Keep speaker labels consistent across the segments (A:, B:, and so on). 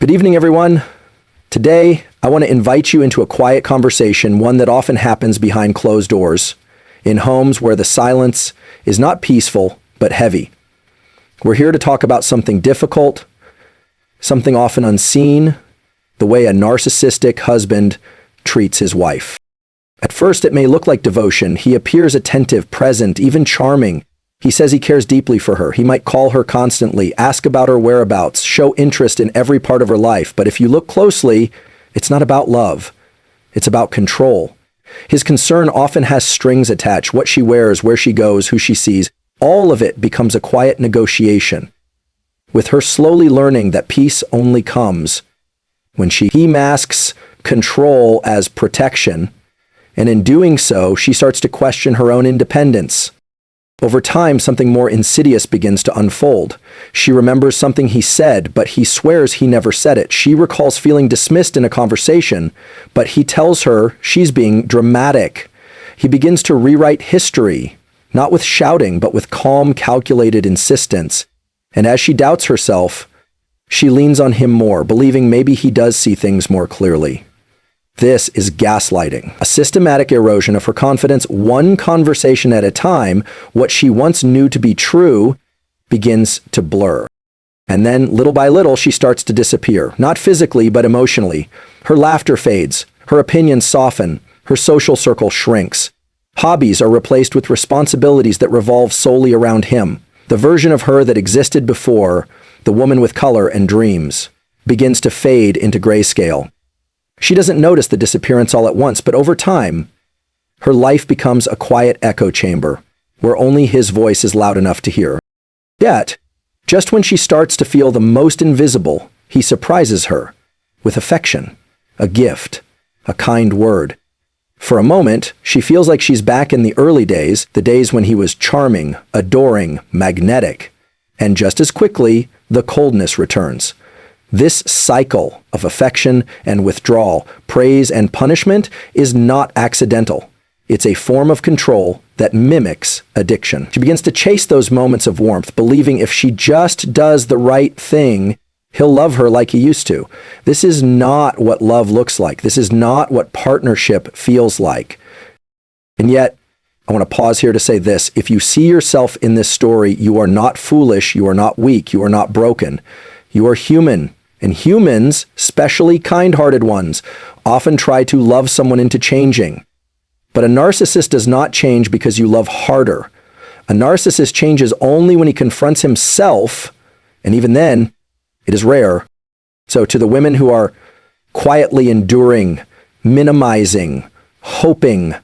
A: Good evening, everyone. Today, I want to invite you into a quiet conversation, one that often happens behind closed doors, in homes where the silence is not peaceful, but heavy. We're here to talk about something difficult, something often unseen, the way a narcissistic husband treats his wife. At first, it may look like devotion. He appears attentive, present, even charming. He says he cares deeply for her. He might call her constantly, ask about her whereabouts, show interest in every part of her life. But if you look closely, it's not about love. It's about control. His concern often has strings attached: what she wears, where she goes, who she sees. All of it becomes a quiet negotiation, with her slowly learning that peace only comes when he masks control as protection, and in doing so, she starts to question her own independence. Over time, something more insidious begins to unfold. She remembers something he said, but he swears he never said it. She recalls feeling dismissed in a conversation, but he tells her she's being dramatic. He begins to rewrite history, not with shouting, but with calm, calculated insistence. And as she doubts herself, she leans on him more, believing maybe he does see things more clearly. This is gaslighting, a systematic erosion of her confidence, one conversation at a time. What she once knew to be true begins to blur. And then, little by little, she starts to disappear, not physically, but emotionally. Her laughter fades, her opinions soften, her social circle shrinks. Hobbies are replaced with responsibilities that revolve solely around him. The version of her that existed before, the woman with color and dreams, begins to fade into grayscale. She doesn't notice the disappearance all at once, but over time, her life becomes a quiet echo chamber where only his voice is loud enough to hear. Yet, just when she starts to feel the most invisible, he surprises her with affection, a gift, a kind word. For a moment, she feels like she's back in the early days, the days when he was charming, adoring, magnetic. And just as quickly, the coldness returns. This cycle of affection and withdrawal, praise and punishment is not accidental. It's a form of control that mimics addiction. She begins to chase those moments of warmth, believing if she just does the right thing, he'll love her like he used to. This is not what love looks like. This is not what partnership feels like. And yet, I want to pause here to say this. If you see yourself in this story, you are not foolish, you are not weak, you are not broken. You are human. And humans, especially kind-hearted ones, often try to love someone into changing. But a narcissist does not change because you love harder. A narcissist changes only when he confronts himself, and even then, it is rare. So to the women who are quietly enduring, minimizing, hoping,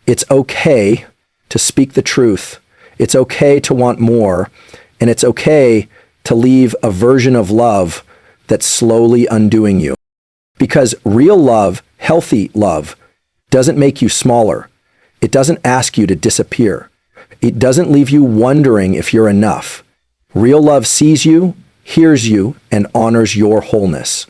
A: it's okay to speak the truth. It's okay to want more, and it's okay to leave a version of love that's slowly undoing you. Because real love, healthy love, doesn't make you smaller. It doesn't ask you to disappear. It doesn't leave you wondering if you're enough. Real love sees you, hears you, and honors your wholeness.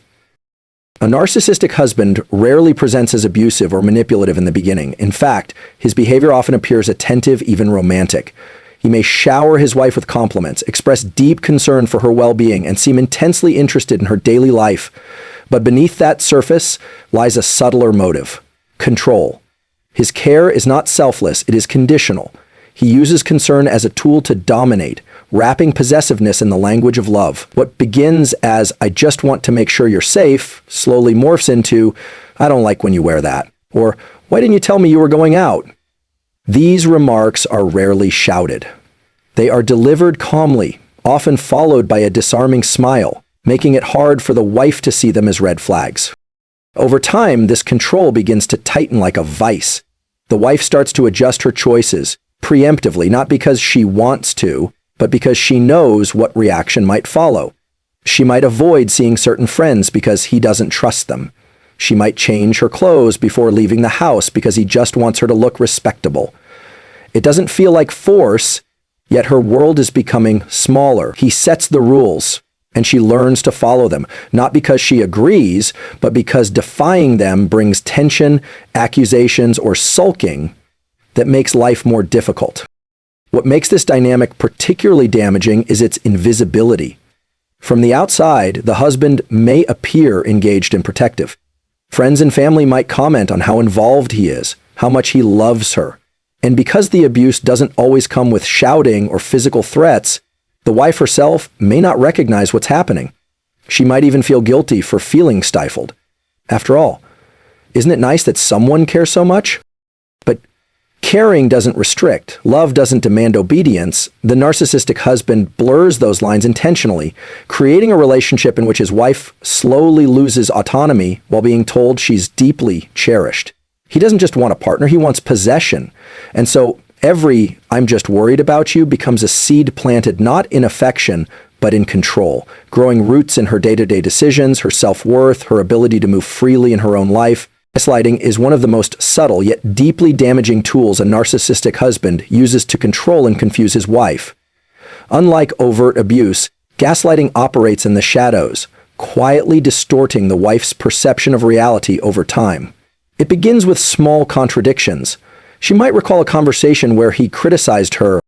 A: A narcissistic husband rarely presents as abusive or manipulative in the beginning. In fact, his behavior often appears attentive, even romantic. He may shower his wife with compliments, express deep concern for her well-being, and seem intensely interested in her daily life. But beneath that surface lies a subtler motive: control. His care is not selfless, it is conditional. He uses concern as a tool to dominate, wrapping possessiveness in the language of love. What begins as "I just want to make sure you're safe" slowly morphs into "I don't like when you wear that," or "Why didn't you tell me you were going out?" These remarks are rarely shouted. They are delivered calmly, often followed by a disarming smile, making it hard for the wife to see them as red flags. Over time, this control begins to tighten like a vice. The wife starts to adjust her choices, preemptively, not because she wants to, but because she knows what reaction might follow. She might avoid seeing certain friends because he doesn't trust them. She might change her clothes before leaving the house because he just wants her to look respectable. It doesn't feel like force, yet her world is becoming smaller. He sets the rules, and she learns to follow them, not because she agrees, but because defying them brings tension, accusations, or sulking that makes life more difficult. What makes this dynamic particularly damaging is its invisibility. From the outside, the husband may appear engaged and protective. Friends and family might comment on how involved he is, how much he loves her. And because the abuse doesn't always come with shouting or physical threats, the wife herself may not recognize what's happening. She might even feel guilty for feeling stifled. After all, isn't it nice that someone cares so much? But caring doesn't restrict. Love doesn't demand obedience. The narcissistic husband blurs those lines intentionally, creating a relationship in which his wife slowly loses autonomy while being told she's deeply cherished. He doesn't just want a partner, he wants possession. And so every "I'm just worried about you" becomes a seed planted not in affection, but in control, growing roots in her day-to-day decisions, her self-worth, her ability to move freely in her own life. Gaslighting is one of the most subtle yet deeply damaging tools a narcissistic husband uses to control and confuse his wife. Unlike overt abuse, gaslighting operates in the shadows, quietly distorting the wife's perception of reality over time. It begins with small contradictions. She might recall a conversation where he criticized her,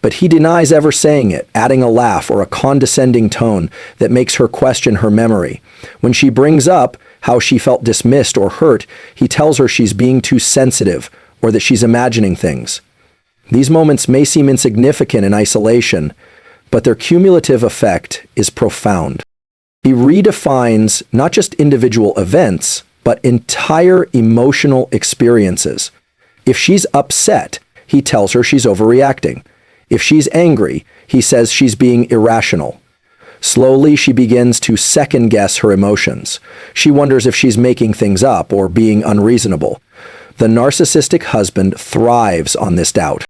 A: but he denies ever saying it, adding a laugh or a condescending tone that makes her question her memory. When she brings up how she felt dismissed or hurt, he tells her she's being too sensitive or that she's imagining things. These moments may seem insignificant in isolation, but their cumulative effect is profound. He redefines not just individual events, but entire emotional experiences. If she's upset, he tells her she's overreacting. If she's angry, he says she's being irrational. Slowly, she begins to second-guess her emotions. She wonders if she's making things up or being unreasonable. The narcissistic husband thrives on this doubt.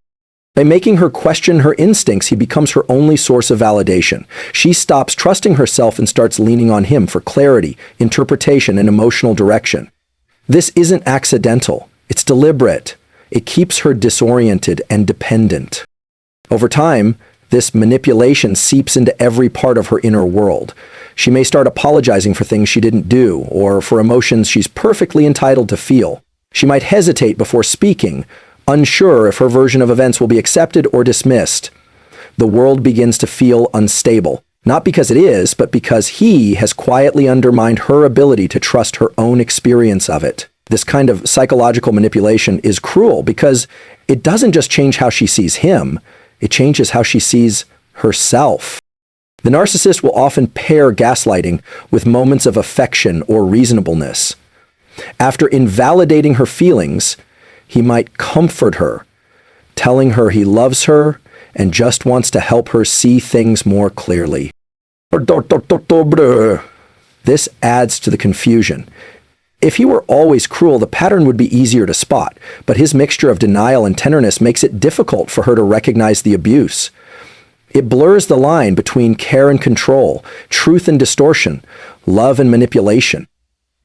A: By making her question her instincts, he becomes her only source of validation. She stops trusting herself and starts leaning on him for clarity, interpretation, and emotional direction. This isn't accidental. It's deliberate. It keeps her disoriented and dependent. Over time, this manipulation seeps into every part of her inner world. She may start apologizing for things she didn't do, or for emotions she's perfectly entitled to feel. She might hesitate before speaking, unsure if her version of events will be accepted or dismissed. The world begins to feel unstable, not because it is, but because he has quietly undermined her ability to trust her own experience of it. This kind of psychological manipulation is cruel because it doesn't just change how she sees him, it changes how she sees herself. The narcissist will often pair gaslighting with moments of affection or reasonableness. After invalidating her feelings, he might comfort her, telling her he loves her and just wants to help her see things more clearly. This adds to the confusion. If he were always cruel, the pattern would be easier to spot, but his mixture of denial and tenderness makes it difficult for her to recognize the abuse. It blurs the line between care and control, truth and distortion, love and manipulation.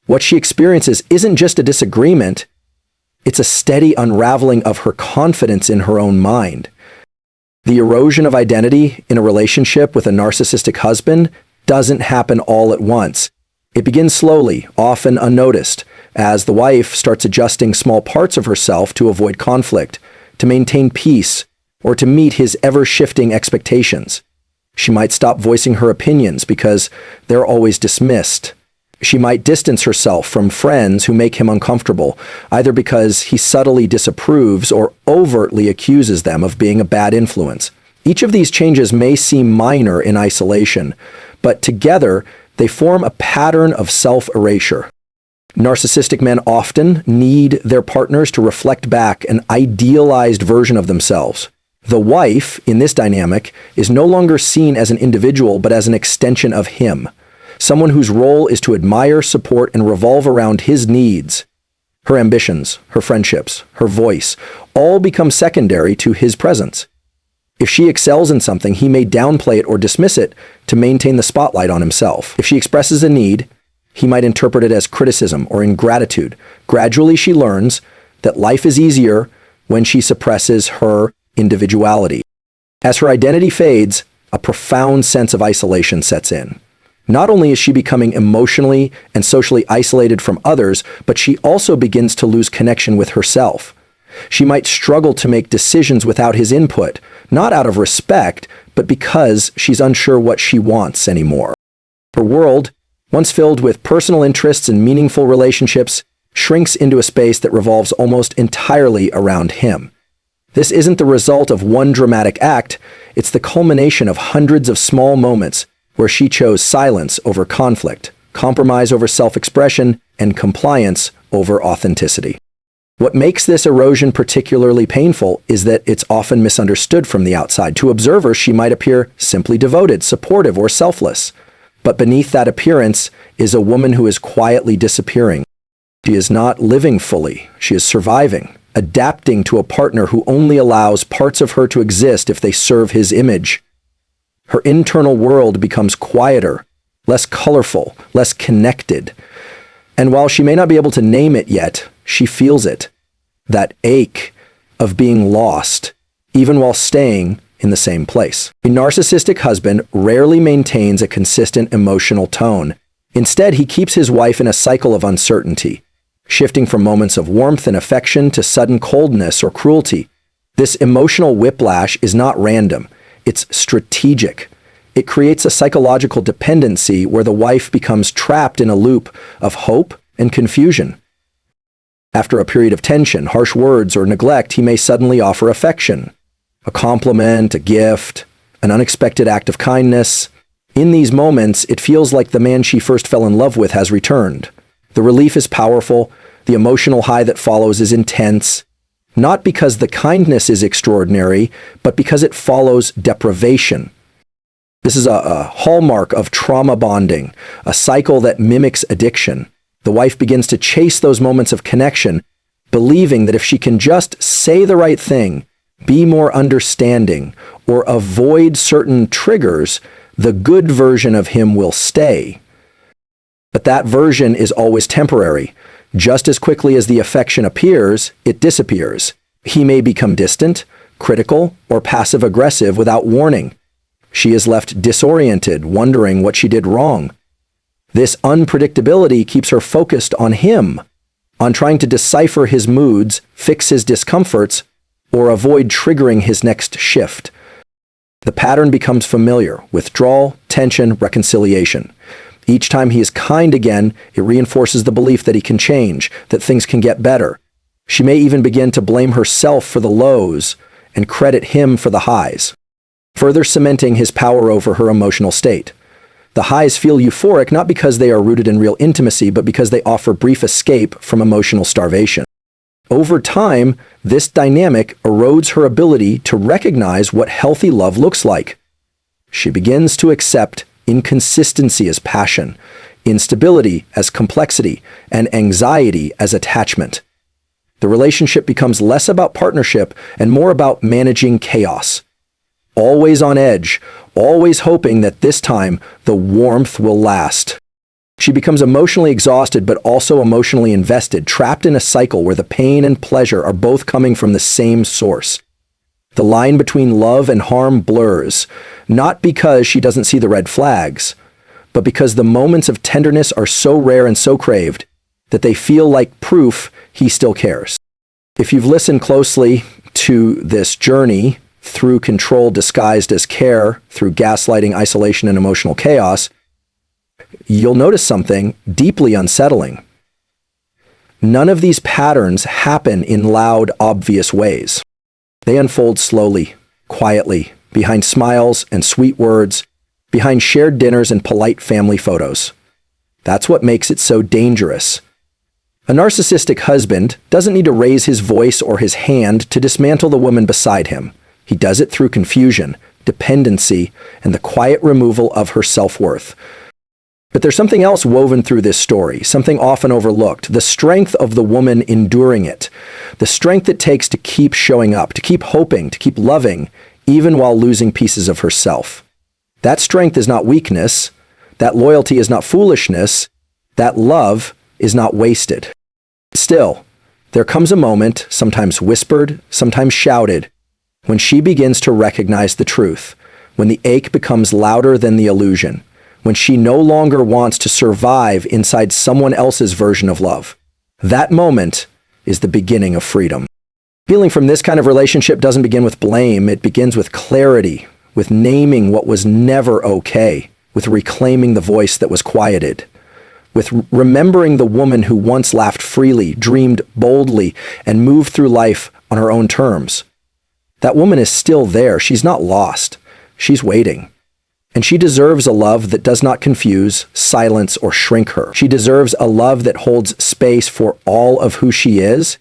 A: What she experiences isn't just a disagreement, it's a steady unraveling of her confidence in her own mind. The erosion of identity in a relationship with a narcissistic husband doesn't happen all at once. It begins slowly, often unnoticed, as the wife starts adjusting small parts of herself to avoid conflict, to maintain peace, or to meet his ever-shifting expectations. She might stop voicing her opinions because they're always dismissed. She might distance herself from friends who make him uncomfortable, either because he subtly disapproves or overtly accuses them of being a bad influence. Each of these changes may seem minor in isolation, but together they form a pattern of self-erasure. Narcissistic men often need their partners to reflect back an idealized version of themselves. The wife, in this dynamic, is no longer seen as an individual but as an extension of him, someone whose role is to admire, support, and revolve around his needs. Her ambitions, her friendships, her voice, all become secondary to his presence. If she excels in something, he may downplay it or dismiss it to maintain the spotlight on himself. If she expresses a need, he might interpret it as criticism or ingratitude. Gradually, she learns that life is easier when she suppresses her individuality. As her identity fades, a profound sense of isolation sets in. Not only is she becoming emotionally and socially isolated from others, but she also begins to lose connection with herself. She might struggle to make decisions without his input, not out of respect, but because she's unsure what she wants anymore. Her world, once filled with personal interests and meaningful relationships, shrinks into a space that revolves almost entirely around him. This isn't the result of one dramatic act, it's the culmination of hundreds of small moments where she chose silence over conflict, compromise over self-expression, and compliance over authenticity. What makes this erosion particularly painful is that it's often misunderstood from the outside. To observers, she might appear simply devoted, supportive, or selfless. But beneath that appearance is a woman who is quietly disappearing. She is not living fully. She is surviving, adapting to a partner who only allows parts of her to exist if they serve his image. Her internal world becomes quieter, less colorful, less connected. And while she may not be able to name it yet, she feels it. That ache of being lost, even while staying in the same place. A narcissistic husband rarely maintains a consistent emotional tone. Instead, he keeps his wife in a cycle of uncertainty, shifting from moments of warmth and affection to sudden coldness or cruelty. This emotional whiplash is not random, it's strategic. It creates a psychological dependency where the wife becomes trapped in a loop of hope and confusion. After a period of tension, harsh words, or neglect, he may suddenly offer affection, a compliment, a gift, an unexpected act of kindness. In these moments, it feels like the man she first fell in love with has returned. The relief is powerful, the emotional high that follows is intense, not because the kindness is extraordinary, but because it follows deprivation. This is a hallmark of trauma bonding, a cycle that mimics addiction. The wife begins to chase those moments of connection, believing that if she can just say the right thing, be more understanding, or avoid certain triggers, the good version of him will stay. But that version is always temporary. Just as quickly as the affection appears, it disappears. He may become distant, critical, or passive-aggressive without warning. She is left disoriented, wondering what she did wrong. This unpredictability keeps her focused on him, on trying to decipher his moods, fix his discomforts, or avoid triggering his next shift. The pattern becomes familiar: withdrawal, tension, reconciliation. Each time he is kind again, it reinforces the belief that he can change, that things can get better. She may even begin to blame herself for the lows and credit him for the highs, further cementing his power over her emotional state. The highs feel euphoric not because they are rooted in real intimacy, but because they offer brief escape from emotional starvation. Over time, this dynamic erodes her ability to recognize what healthy love looks like. She begins to accept inconsistency as passion, instability as complexity, and anxiety as attachment. The relationship becomes less about partnership and more about managing chaos. Always on edge, always hoping that this time the warmth will last. She becomes emotionally exhausted but also emotionally invested, trapped in a cycle where the pain and pleasure are both coming from the same source. The line between love and harm blurs, not because she doesn't see the red flags, but because the moments of tenderness are so rare and so craved that they feel like proof he still cares. If you've listened closely to this journey through control disguised as care, through gaslighting, isolation, and emotional chaos, you'll notice something deeply unsettling. None of these patterns happen in loud, obvious ways. They unfold slowly, quietly, behind smiles and sweet words, behind shared dinners and polite family photos. That's what makes it so dangerous. A narcissistic husband doesn't need to raise his voice or his hand to dismantle the woman beside him. He does it through confusion, dependency, and the quiet removal of her self-worth. But there's something else woven through this story, something often overlooked: the strength of the woman enduring it, the strength it takes to keep showing up, to keep hoping, to keep loving, even while losing pieces of herself. That strength is not weakness, that loyalty is not foolishness, that love is not wasted. Still, there comes a moment, sometimes whispered, sometimes shouted, when she begins to recognize the truth, when the ache becomes louder than the illusion, when she no longer wants to survive inside someone else's version of love. That moment is the beginning of freedom. Healing from this kind of relationship doesn't begin with blame. It begins with clarity, with naming what was never okay, with reclaiming the voice that was quieted, with remembering the woman who once laughed freely, dreamed boldly, and moved through life on her own terms. That woman is still there. She's not lost. She's waiting. And she deserves a love that does not confuse, silence, or shrink her. She deserves a love that holds space for all of who she is